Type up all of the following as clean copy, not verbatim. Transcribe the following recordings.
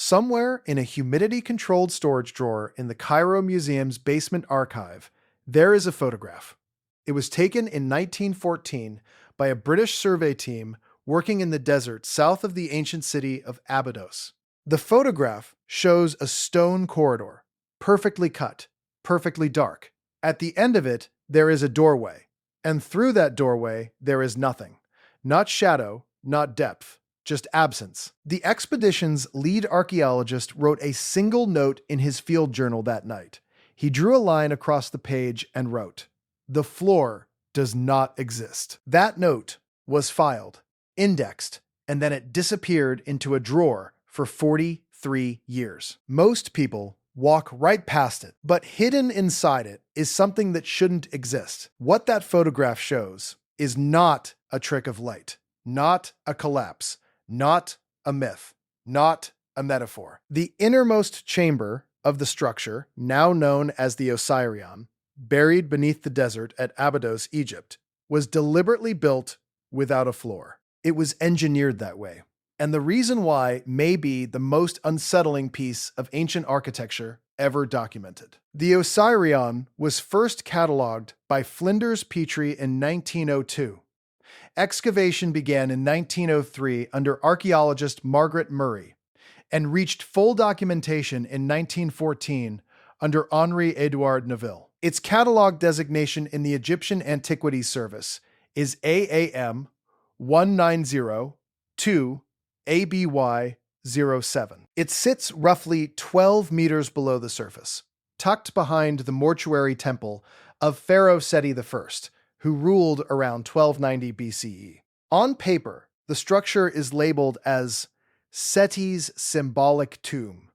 Somewhere in a humidity-controlled storage drawer in the Cairo Museum's basement archive, there is a photograph. It was taken in 1914 by a British survey team working in the desert south of the ancient city of Abydos. The photograph shows a stone corridor, perfectly cut, perfectly dark. At the end of it, there is a doorway, and through that doorway, there is nothing. Not shadow, not depth, just absence. The expedition's lead archaeologist wrote a single note in his field journal that night. He drew a line across the page and wrote, "The floor does not exist." That note was filed, indexed, and then it disappeared into a drawer for 43 years. Most people walk right past it, but hidden inside it is something that shouldn't exist. What that photograph shows is not a trick of light, not a collapse, not a myth, not a metaphor. The innermost chamber of the structure, now known as the Osirion, buried beneath the desert at Abydos, Egypt, was deliberately built without a floor. It was engineered that way. And the reason why may be the most unsettling piece of ancient architecture ever documented. The Osirion was first cataloged by Flinders Petrie in 1902. Excavation began in 1903 under archaeologist Margaret Murray and reached full documentation in 1914 under Henri-Édouard Neville. Its catalog designation in the Egyptian Antiquities Service is AAM 1902 ABY 07. It sits roughly 12 meters below the surface, tucked behind the mortuary temple of Pharaoh Seti I, who ruled around 1290 BCE. On paper, the structure is labeled as Seti's symbolic tomb,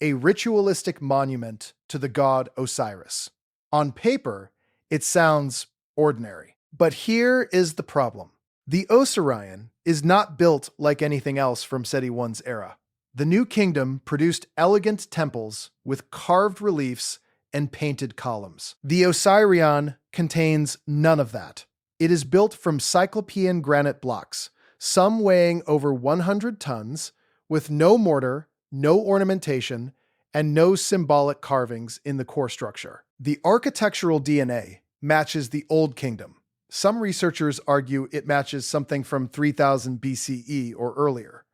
a ritualistic monument to the god Osiris. On paper, it sounds ordinary. But here is the problem. The Osirion is not built like anything else from Seti I's era. The New Kingdom produced elegant temples with carved reliefs and painted columns. The Osirion contains none of that. It is built from Cyclopean granite blocks, some weighing over 100 tons, with no mortar, no ornamentation, and no symbolic carvings in the core structure. The architectural DNA matches the Old Kingdom. Some researchers argue it matches something from 3000 BCE or earlier.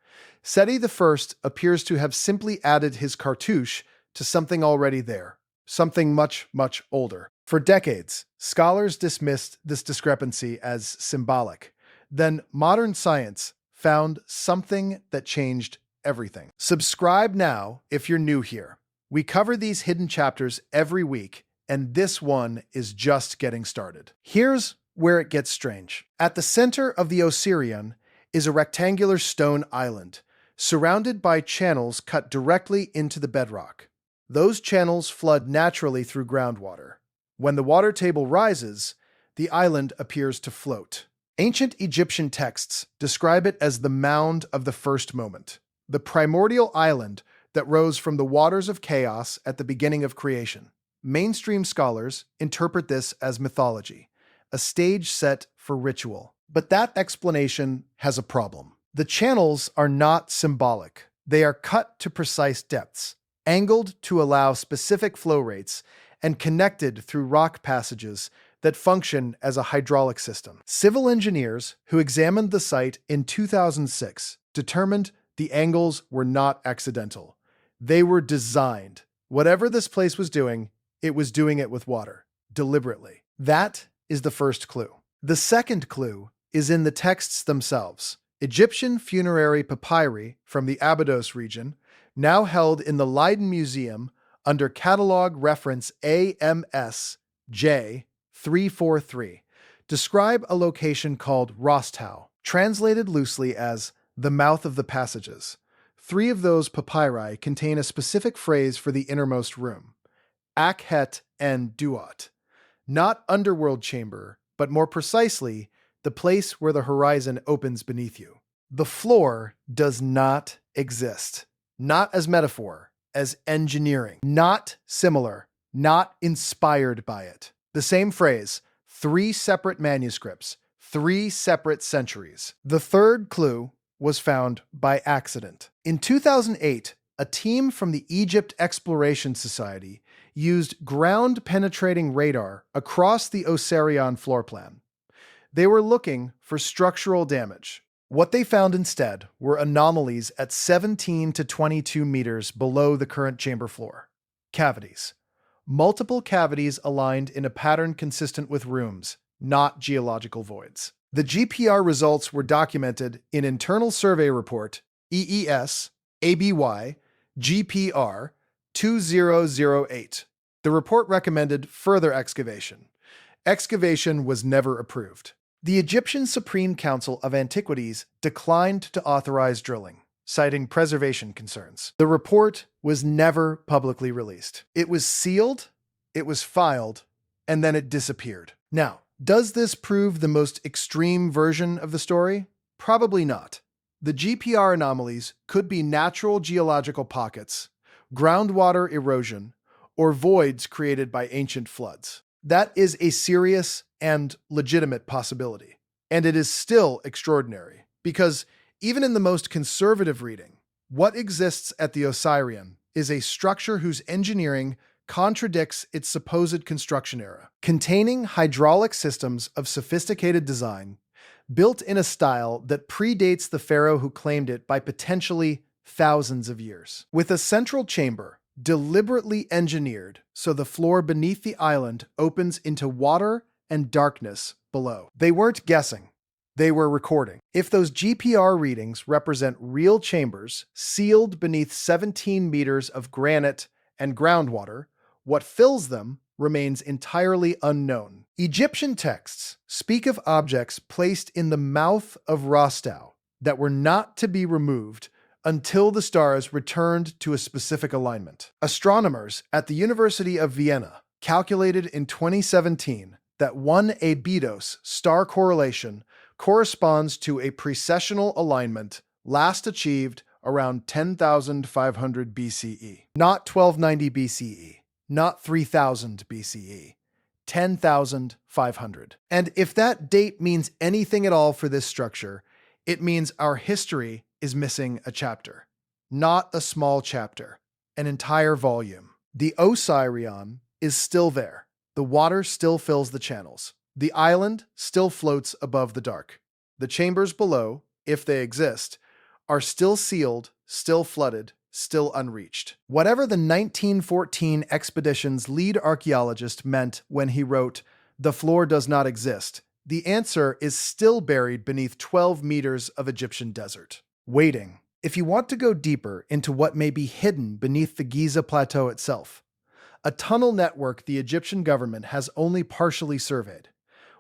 Seti I appears to have simply added his cartouche to something already there, something much, much older. For decades, scholars dismissed this discrepancy as symbolic. Then modern science found something that changed everything. Subscribe now if you're new here. We cover these hidden chapters every week, and this one is just getting started. Here's where it gets strange. At the center of the Osirion is a rectangular stone island, surrounded by channels cut directly into the bedrock. Those channels flood naturally through groundwater. When the water table rises, the island appears to float. Ancient Egyptian texts describe it as the mound of the first moment, the primordial island that rose from the waters of chaos at the beginning of creation. Mainstream scholars interpret this as mythology, a stage set for ritual. But that explanation has a problem. The channels are not symbolic. They are cut to precise depths, angled to allow specific flow rates, and connected through rock passages that function as a hydraulic system. Civil engineers who examined the site in 2006 determined the angles were not accidental. They were designed. Whatever this place was doing, it was doing it with water, deliberately. That is the first clue. The second clue is in the texts themselves. Egyptian funerary papyri from the Abydos region, now held in the Leiden Museum under catalog reference AMS J343, describe a location called Rostau, translated loosely as the mouth of the passages. 3 of those papyri contain a specific phrase for the innermost room, Akhet and Duat. Not underworld chamber, but more precisely, the place where the horizon opens beneath you. The floor does not exist. Not as metaphor, as engineering. Not similar, not inspired by it. The same phrase, 3 separate manuscripts, 3 separate centuries. The third clue was found by accident. In 2008, a team from the Egypt Exploration Society used ground-penetrating radar across the Osirion floor plan. They were looking for structural damage. What they found instead were anomalies at 17 to 22 meters below the current chamber floor. Cavities. Multiple cavities aligned in a pattern consistent with rooms, not geological voids. The GPR results were documented in Internal Survey Report EES ABY GPR 2008. The report recommended further excavation. Excavation was never approved. The Egyptian Supreme Council of Antiquities declined to authorize drilling, citing preservation concerns. The report was never publicly released. It was sealed, it was filed, and then it disappeared. Now, does this prove the most extreme version of the story? Probably not. The GPR anomalies could be natural geological pockets, groundwater erosion, or voids created by ancient floods. That is a serious and legitimate possibility. And it is still extraordinary, because even in the most conservative reading, what exists at the Osirion is a structure whose engineering contradicts its supposed construction era, containing hydraulic systems of sophisticated design, built in a style that predates the pharaoh who claimed it by potentially thousands of years. With a central chamber deliberately engineered so the floor beneath the island opens into water and darkness below. They weren't guessing. They were recording. If those GPR readings represent real chambers sealed beneath 17 meters of granite and groundwater, what fills them remains entirely unknown. Egyptian texts speak of objects placed in the mouth of Rostau that were not to be removed until the stars returned to a specific alignment. Astronomers at the University of Vienna calculated in 2017 that one Abydos star correlation corresponds to a precessional alignment last achieved around 10,500 BCE. Not 1290 BCE, not 3000 BCE, 10,500. And if that date means anything at all for this structure, it means our history is missing a chapter. Not a small chapter, an entire volume. The Osirion is still there. The water still fills the channels. The island still floats above the dark. The chambers below, if they exist, are still sealed, still flooded, still unreached. Whatever the 1914 expedition's lead archaeologist meant when he wrote, "The floor does not exist," the answer is still buried beneath 12 meters of Egyptian desert. Waiting. If you want to go deeper into what may be hidden beneath the Giza Plateau itself, a tunnel network the Egyptian government has only partially surveyed.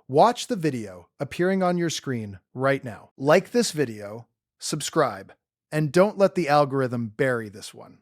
Watch the video appearing on your screen right now. Like this video, subscribe, and don't let the algorithm bury this one.